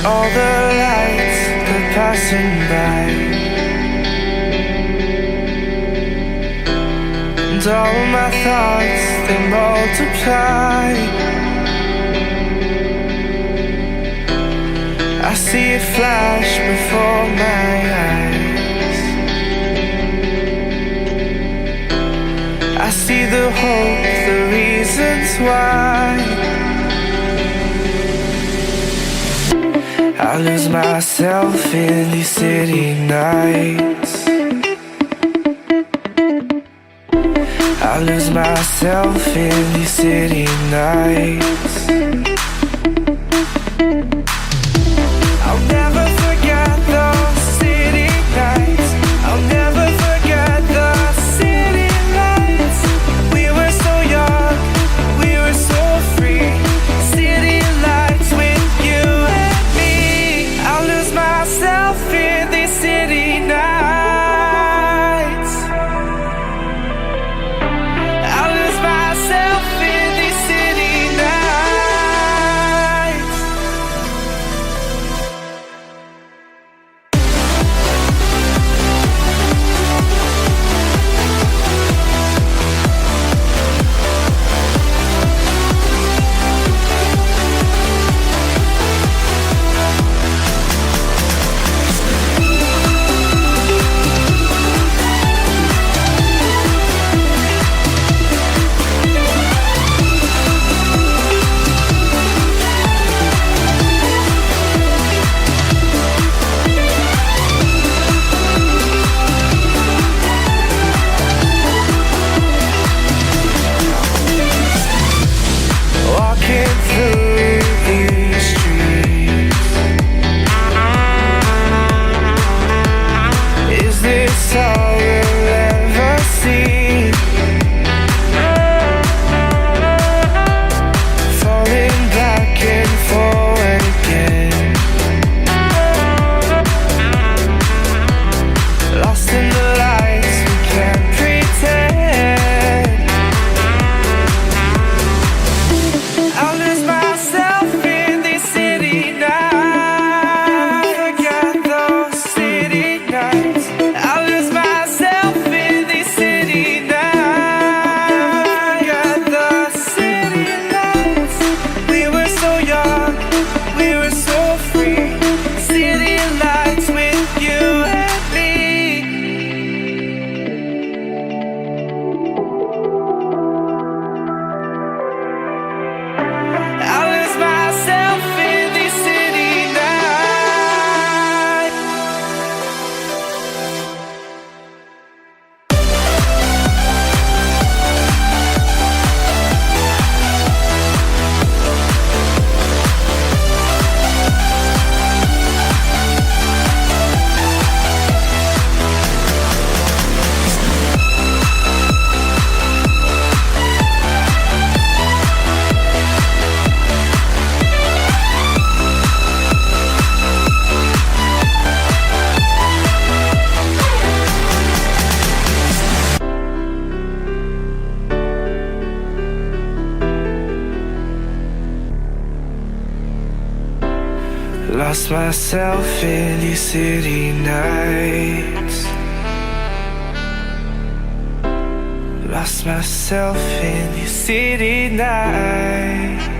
all the lights that passing by, and all my thoughts they multiply. I see it flash before my eyes. I see the hope, the reasons why. I lose myself in these city nights. I lose myself in these city nights. I'll never forget those city nights. I'll never forget the city lights. We were so young, we were so free. City lights with you and me. I'll lose myself in these city nights. I'll lose myself in these city nights. Walking through these streets, is this all we'll ever see? Falling back and forward again, lost in the lights, we can't pretend. I'll lose myself in these city nights. Forget those city nights. I'll lose myself in these city nights. Forget the city lights. We were so young, we were so free. City lights with you and me. I'll lose myself in these city nights. Lost myself in these city nights. Lost myself in these city nights.